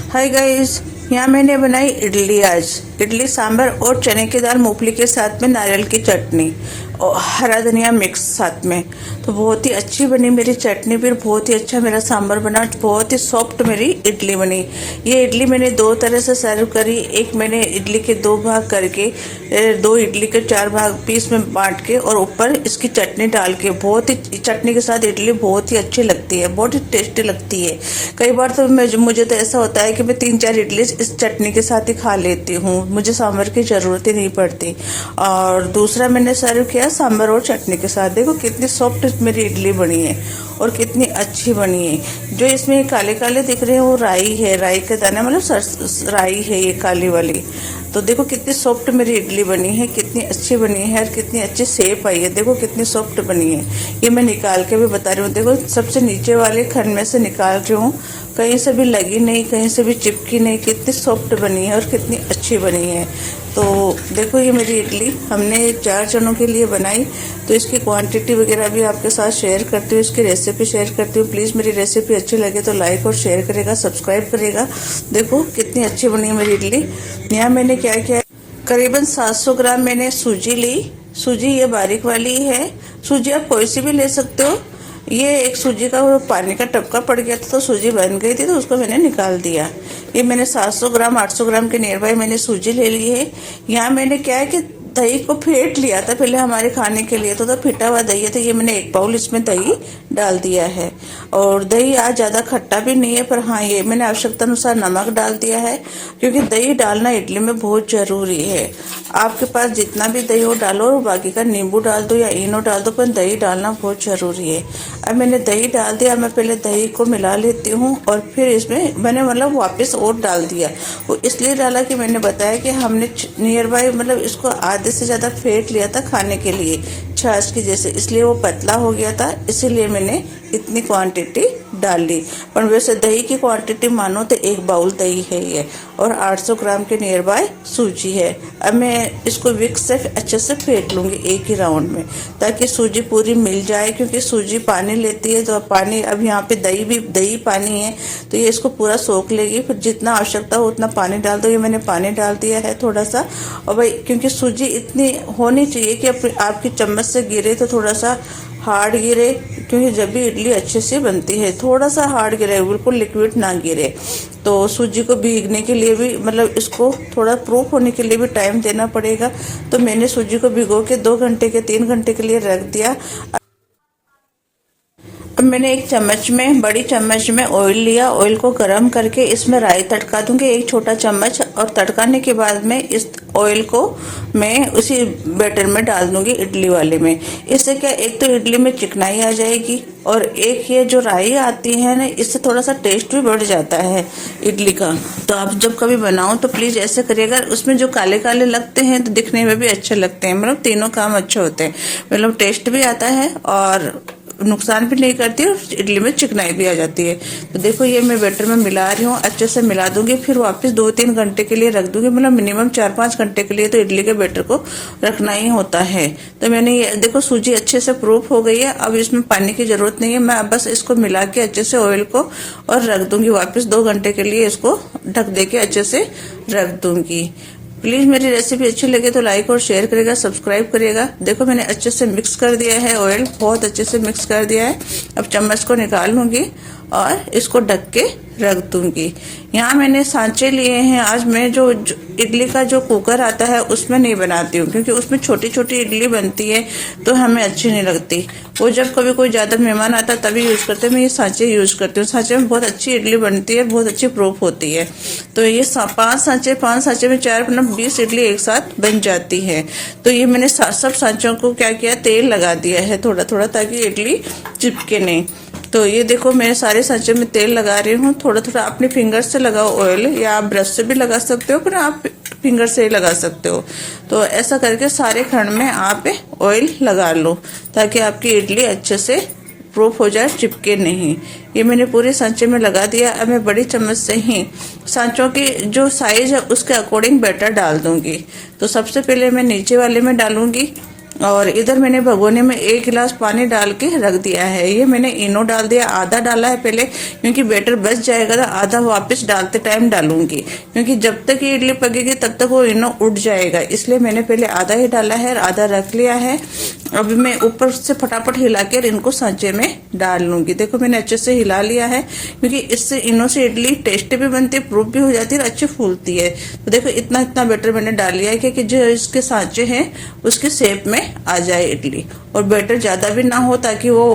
Hi guys, यहाँ मैंने बनाई इडली। आज इडली सांभर और चने की दाल मूंगफली के साथ में नारियल की चटनी और हरा धनिया मिक्स साथ में। तो बहुत ही अच्छी बनी मेरी चटनी, फिर बहुत ही अच्छा मेरा सांभर बना, बहुत ही सॉफ्ट मेरी इडली बनी। ये इडली मैंने दो तरह से सर्व करी। एक मैंने इडली के दो भाग करके, दो इडली के चार भाग पीस में बांट के और ऊपर इसकी चटनी डाल के, बहुत ही चटनी के साथ इडली बहुत ही अच्छी लगती है, बहुत ही टेस्टी लगती है। कई बार तो मुझे तो ऐसा होता है कि मैं 3-4 इडली इस चटनी के साथ ही खा लेती हूँ, मुझे सांभर की ज़रूरत ही नहीं पड़ती। और दूसरा मैंने सर्व किया सांभर और चटनी के साथ। देखो कितनी सॉफ्ट मेरी इडली बनी है और कितनी अच्छी बनी है। जो इसमें काले काले दिख रहे हैं वो राई है, राई के दाने, मतलब राई है ये काली वाली। तो देखो कितनी सॉफ्ट मेरी इडली बनी है, कितनी अच्छी बनी है और कितनी अच्छी शेप आई है। देखो कितनी सॉफ्ट बनी है। ये मैं निकाल के भी बता रही हूँ। देखो सबसे नीचे वाले खंड में से निकाल रही हूँ, कहीं से भी लगी नहीं, कहीं से भी चिपकी नहीं, कितनी सॉफ्ट बनी है और कितनी अच्छी बनी है। तो देखो ये मेरी इडली हमने 4 जनों के लिए बनाई, तो इसकी क्वांटिटी वगैरह भी आपके साथ शेयर करती हूँ, इसकी रेसिपी शेयर करती हूँ। प्लीज़ मेरी रेसिपी अच्छी लगे तो लाइक और शेयर करेगा, सब्सक्राइब करेगा। देखो कितनी अच्छी बनी है मेरी इडली। यहाँ मैंने क्या किया, करीबन 700 ग्राम मैंने सूजी ली। सूजी ये बारीक वाली है, सूजी आप कोई सी भी ले सकते हो। ये एक सूजी का पानी का टपका पड़ गया था तो सूजी बन गई थी, तो उसको मैंने निकाल दिया। ये मैंने 700 ग्राम 800 ग्राम के नियर बाय मैंने सूजी ले ली है। यहाँ मैंने क्या है कि दही को फेंट लिया था पहले हमारे खाने के लिए, तो फिटा हुआ दही है, तो ये मैंने 1 बाउल इसमें दही डाल दिया है। और दही आज ज़्यादा खट्टा भी नहीं है, पर हाँ ये मैंने आवश्यकता अनुसार नमक डाल दिया है, क्योंकि दही डालना इडली में बहुत ज़रूरी है। आपके पास जितना भी दही हो डालो और बाकी का नींबू डाल दो या इनो डाल दो, पर दही डालना बहुत ज़रूरी है। अब मैंने दही डाल दिया, मैं पहले दही को मिला लेती हूँ और फिर इसमें मैंने वापस और डाल दिया। वो इसलिए डाला कि मैंने बताया कि हमने नियर बाय इसको आधे से ज़्यादा फेंट लिया था खाने के लिए छाछ की जैसे, इसलिए वो पतला हो गया था, इसीलिए मैंने इतनी क्वांटिटी डाल ली। पर वैसे दही की क्वांटिटी मानो तो 1 बाउल दही है ये, और 800 ग्राम के नियर बाय सूजी है। अब मैं इसको विक्स से अच्छे से फेंट लूँगी एक ही राउंड में, ताकि सूजी पूरी मिल जाए, क्योंकि सूजी पानी लेती है, तो पानी अब यहाँ पे दही पानी है, तो ये इसको पूरा सोख लेगी। फिर जितना आवश्यकता हो उतना पानी डाल दो। ये मैंने पानी डाल दिया है थोड़ा सा। और भाई क्योंकि सूजी इतनी होनी चाहिए कि आपकी चम्मच से गिरे तो थोड़ा सा हार्ड गिरे, क्योंकि जब भी इडली अच्छे से बनती है थोड़ा सा हार्ड गिरे, बिल्कुल लिक्विड ना गिरे। तो सूजी को भीगने के लिए भी इसको थोड़ा प्रूफ होने के लिए भी टाइम देना पड़ेगा। तो मैंने सूजी को भिगो के 2 घंटे के 3 घंटे के लिए रख दिया। अब मैंने एक चम्मच में, बड़ी चम्मच में ऑयल लिया। ऑयल को गर्म करके इसमें राई तड़का दूंगी 1 छोटा चम्मच, और तड़काने के बाद में इस ऑयल को मैं उसी बैटर में डाल दूंगी इडली वाले में। इससे क्या, एक तो इडली में चिकनाई आ जाएगी, और एक ये जो राई आती है ना, इससे थोड़ा सा टेस्ट भी बढ़ जाता है इडली का। तो आप जब कभी बनाओ तो प्लीज़ ऐसे करिएगा। उसमें जो काले काले लगते हैं तो दिखने में भी अच्छे लगते हैं, तीनों काम अच्छे होते हैं, टेस्ट भी आता है और नुकसान भी नहीं करती और इडली में चिकनाई भी आ जाती है। तो देखो ये मैं बैटर में मिला रही हूँ, अच्छे से मिला दूंगी, फिर वापस 2-3 घंटे के लिए रख दूंगी। मिनिमम 4-5 घंटे के लिए तो इडली के बैटर को रखना ही होता है। तो मैंने ये देखो सूजी अच्छे से प्रूफ हो गई है। अब इसमें पानी की जरूरत नहीं है, मैं बस इसको मिला के अच्छे से ऑयल को और रख दूंगी वापस 2 घंटे के लिए। इसको ढक दे के अच्छे से रख दूंगी। प्लीज़ मेरी रेसिपी अच्छी लगे तो लाइक और शेयर करेगा, सब्सक्राइब करेगा। देखो मैंने अच्छे से मिक्स कर दिया है, ऑयल बहुत अच्छे से मिक्स कर दिया है। अब चम्मच को निकाल लूँगी और इसको ढक के रख दूंगी। यहाँ मैंने सांचे लिए हैं। आज मैं जो इडली का जो कुकर आता है उसमें नहीं बनाती हूँ, क्योंकि उसमें छोटी छोटी इडली बनती है तो हमें अच्छी नहीं लगती। वो जब कभी कोई ज़्यादा मेहमान आता है तभी यूज़ करते हैं। मैं ये सांचे यूज़ करती हूँ। सांचे में बहुत अच्छी इडली बनती है, बहुत अच्छी प्रूफ होती है। तो ये 5 सांचे में 4-20 इडली एक साथ बन जाती है। तो ये मैंने सब सांचों को क्या किया, तेल लगा दिया है थोड़ा थोड़ा, ताकि इडली चिपके नहीं। तो ये देखो मैं सारे सांचे में तेल लगा रही हूँ। थोड़ा थोड़ा अपने फिंगर से लगाओ ऑयल, या आप ब्रश से भी लगा सकते हो, पर आप फिंगर से ही लगा सकते हो। तो ऐसा करके सारे खंड में आप ऑयल लगा लो, ताकि आपकी इडली अच्छे से प्रूफ हो जाए, चिपके नहीं। ये मैंने पूरे सांचे में लगा दिया। अब मैं बड़ी चम्मच से ही सांचों की जो साइज है उसके अकॉर्डिंग बैटर डाल दूंगी। तो सबसे पहले मैं नीचे वाले में डालूंगी, और इधर मैंने भगोने में 1 गिलास पानी डाल के रख दिया है। ये मैंने इनो डाल दिया, आधा डाला है पहले, क्योंकि बैटर बच जाएगा तो आधा वापस डालते टाइम डालूंगी, क्योंकि जब तक ये इडली पकेगी तब तक वो इनो उड़ जाएगा। इसलिए मैंने पहले आधा ही डाला है और आधा रख लिया है। अभी मैं ऊपर से फटाफट हिला कर इनको सांचे में डाल लूंगी। देखो मैंने अच्छे से हिला लिया है, क्योंकि इससे इनो से इडली टेस्टी भी बनती है, प्रूफ भी हो जाती है और अच्छी फूलती है। तो देखो इतना इतना बैटर मैंने डाल लिया है कि जो इसके सांचे हैं उसके शेप में आ जाए इडली, और बैटर ज्यादा भी ना हो ताकि वो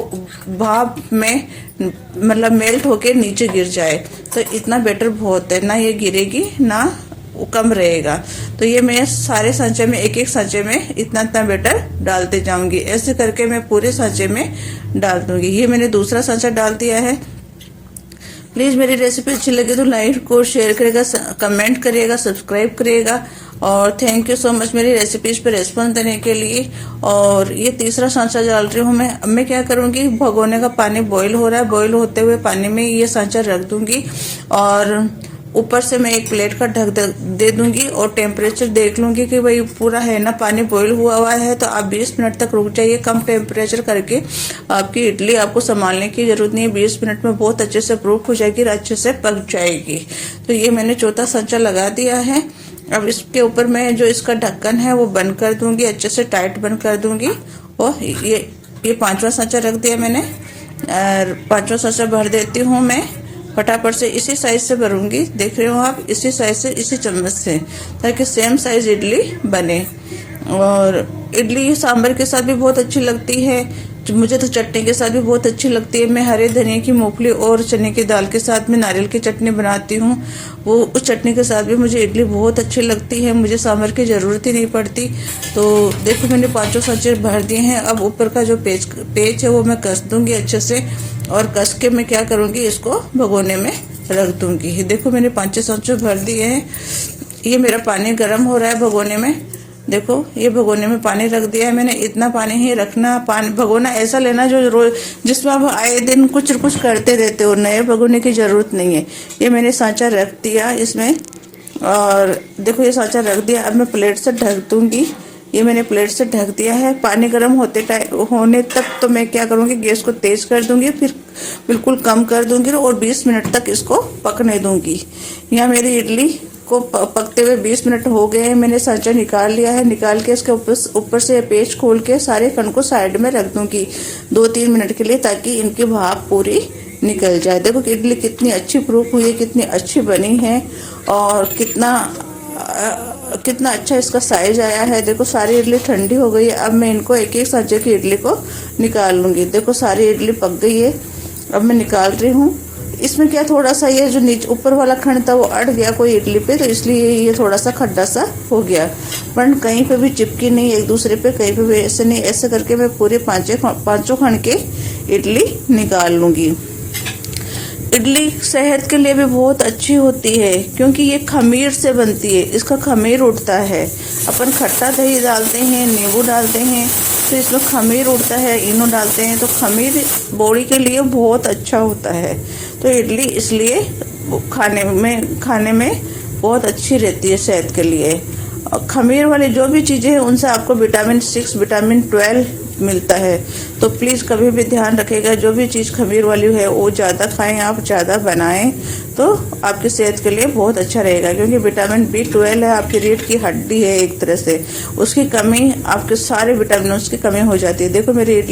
भाप में मतलब मेल्ट होके नीचे गिर जाए। तो इतना बैटर बहुत है, ना ये गिरेगी ना वो कम रहेगा। तो ये मैं सारे सांचे में एक एक सांचे में इतना इतना बैटर डालते जाऊंगी। ऐसे करके मैं पूरे सांचे में डाल दूंगी। ये मैंने दूसरा सांचा डाल दिया है। प्लीज मेरी रेसिपी अच्छी लगे तो लाइक को शेयर करेगा, कमेंट करिएगा, सब्सक्राइब करिएगा। और थैंक यू सो मच मेरी रेसिपीज पे रेस्पॉन्स देने के लिए। और ये तीसरा सांचा डाल रही हूँ मैं। अब मैं क्या करूँगी, भगोने का पानी बॉईल हो रहा है, बॉईल होते हुए पानी में ये सांचा रख दूंगी और ऊपर से मैं एक प्लेट का ढक दे दूंगी और टेम्परेचर देख लूंगी कि भाई पूरा है ना, पानी बॉईल हुआ है। तो आप 20 मिनट तक रुक जाइए, कम टेम्परेचर करके। आपकी इडली आपको संभालने की जरूरत नहीं है, 20 मिनट में बहुत अच्छे से प्रूफ हो जाएगी और अच्छे से पक जाएगी। तो ये मैंने चौथा सांचा लगा दिया है। अब इसके ऊपर मैं जो इसका ढक्कन है वो बंद कर दूंगी, अच्छे से टाइट बंद कर दूंगी। और ये पांचवा सांचा रख दिया मैंने, और पांचवा सांचा भर देती हूँ मैं फटाफट से। इसी साइज से भरूंगी, देख रहे हो आप, इसी साइज से, इसी चम्मच से, ताकि सेम साइज इडली बने। और इडली सांभर के साथ भी बहुत अच्छी लगती है, मुझे तो चटनी के साथ भी बहुत अच्छी लगती है। मैं हरे धनिया की, मूंगफली और चने की दाल के साथ में नारियल की चटनी बनाती हूँ, वो उस चटनी के साथ भी मुझे इडली बहुत अच्छी लगती है। मुझे सांभर की ज़रूरत ही नहीं पड़ती। तो देखो मैंने पांचों सांचे भर दिए हैं। अब ऊपर का जो पेच है वो मैं कस दूंगी अच्छे से, और कस के मैं क्या करूँगी, इसको भगोने में रख दूंगी। देखो मैंने पांचों सांचे भर दिए हैं। ये मेरा पानी गर्म हो रहा है भगोने में। देखो ये भगोने में पानी रख दिया है मैंने। इतना पानी ही रखना। पानी भगोना ऐसा लेना जो रोज, जिसमें आप आए दिन कुछ न कुछ करते रहते हो, नए भगोने की जरूरत नहीं है। ये मैंने सांचा रख दिया इसमें, और देखो ये सांचा रख दिया। अब मैं प्लेट से ढक दूंगी। ये मैंने प्लेट से ढक दिया है। पानी गर्म होने तक तो मैं क्या करूँगी, गैस को तेज कर दूंगी, फिर बिल्कुल कम कर दूंगी और 20 मिनट तक इसको पकने दूंगी। यहाँ मेरी इडली को पकते हुए 20 मिनट हो गए हैं। मैंने सांचा निकाल लिया है। निकाल के इसके ऊपर से पेच खोल के सारे कण को साइड में रख दूंगी 2-3 मिनट के लिए, ताकि इनकी भाप पूरी निकल जाए। देखो कि इडली कितनी अच्छी प्रूफ हुई है, कितनी अच्छी बनी है, और कितना अच्छा इसका साइज आया है। देखो सारी इडली ठंडी हो गई है। अब मैं इनको एक एक सांचे की इडली को निकाल लूंगी। देखो सारी इडली पक गई है, अब मैं निकाल रही हूँ। इसमें क्या थोड़ा सा ये जो नीचे ऊपर वाला खंड था वो अड़ गया कोई इडली पे, तो इसलिए ये थोड़ा सा खड्डा सा हो गया, पर कहीं पे भी चिपकी नहीं एक दूसरे पे, कहीं पे भी ऐसे नहीं। ऐसे करके मैं पूरे पांचों खंड के इडली निकाल लूंगी। इडली सेहत के लिए भी बहुत अच्छी होती है, क्योंकि ये खमीर से बनती है, इसका खमीर उठता है। अपन खट्टा दही डालते हैं, नींबू डालते हैं, तो इसमें खमीर उठता है, इनो डालते हैं, तो खमीर बॉडी के लिए बहुत अच्छा होता है। तो इडली इसलिए खाने में बहुत अच्छी रहती है सेहत के लिए। और खमीर वाली जो भी चीज़ें हैं उनसे आपको विटामिन 6, विटामिन 12 मिलता है। तो प्लीज़ कभी भी ध्यान रखिएगा, जो भी चीज़ खमीर वाली है वो ज़्यादा खाएं, आप ज़्यादा बनाएं, तो आपकी सेहत के लिए बहुत अच्छा रहेगा। क्योंकि विटामिन B12 है, आपकी रीढ़ की हड्डी है एक तरह से, उसकी कमी, आपके सारे विटामिनों की कमी हो जाती है। देखो मेरी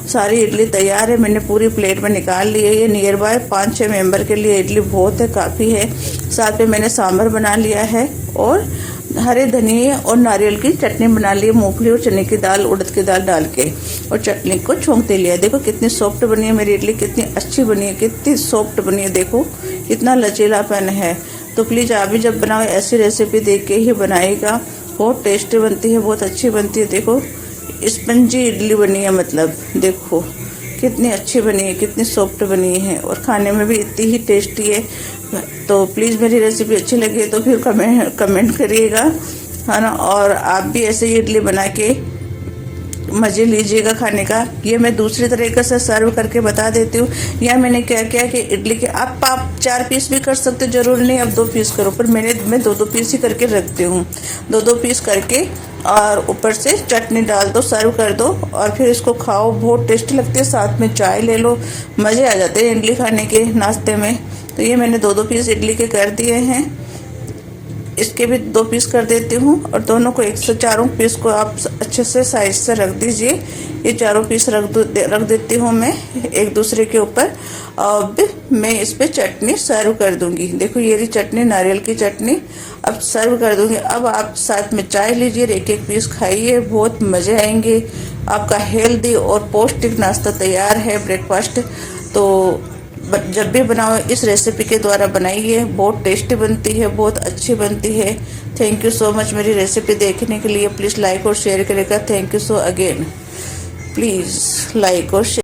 सारी इडली तैयार है, मैंने पूरी प्लेट में निकाल ली है। ये नियर बाय 5-6 मेंबर के लिए इडली बहुत है, काफ़ी है। साथ में मैंने सांभर बना लिया है, और हरे धनिया और नारियल की चटनी बना ली, मूंगफली और चने की दाल, उड़द की दाल डाल के, और चटनी को छोंकते लिया। देखो कितनी सॉफ्ट बनी है मेरी इडली, कितनी अच्छी बनी है, कितनी सॉफ्ट बनी है। देखो कितना लचीलापन है। तो प्लीज़ आप भी जब बनाओ ऐसी रेसिपी देख के ही बनाइएगा, बहुत टेस्टी बनती है, बहुत अच्छी बनती है। देखो स्पंजी इडली बनी है, मतलब देखो कितनी अच्छी बनी है, कितनी सॉफ्ट बनी है, और खाने में भी इतनी ही टेस्टी है। तो प्लीज़ मेरी रेसिपी अच्छी लगी तो फिर कमेंट करिएगा, है ना। और आप भी ऐसे ही इडली बना के मज़े लीजिएगा खाने का। ये मैं दूसरी तरीके से सर्व करके बता देती हूँ। यहाँ मैंने क्या किया कि इडली के आप 4 पीस भी कर सकते हो, ज़रूरी नहीं आप 2 पीस करो, पर मैं 2 पीस ही करके रखती हूँ। 2 पीस करके और ऊपर से चटनी डाल दो, सर्व कर दो और फिर इसको खाओ, बहुत टेस्टी लगती है। साथ में चाय ले लो, मज़े आ जाते हैं इडली खाने के नाश्ते में। तो ये मैंने 2 पीस इडली के कर दिए हैं, इसके भी 2 पीस कर देती हूँ और दोनों को एक से चारों पीस को आप अच्छे से साइज से रख दीजिए। ये चारों पीस रख देती हूँ मैं एक दूसरे के ऊपर। अब मैं इस पे चटनी सर्व कर दूंगी। देखो ये रही चटनी, नारियल की चटनी अब सर्व कर दूंगी। अब आप साथ में चाय लीजिए, एक पीस खाइए, बहुत मज़े आएंगे। आपका हेल्दी और पौष्टिक नाश्ता तैयार है, ब्रेकफास्ट। तो जब भी बनाओ इस रेसिपी के द्वारा बनाइए, बहुत टेस्टी बनती है, बहुत अच्छी बनती है। थैंक यू सो मच मेरी रेसिपी देखने के लिए। प्लीज़ लाइक और शेयर करेगा। Thank you so again. Please like और शेयर।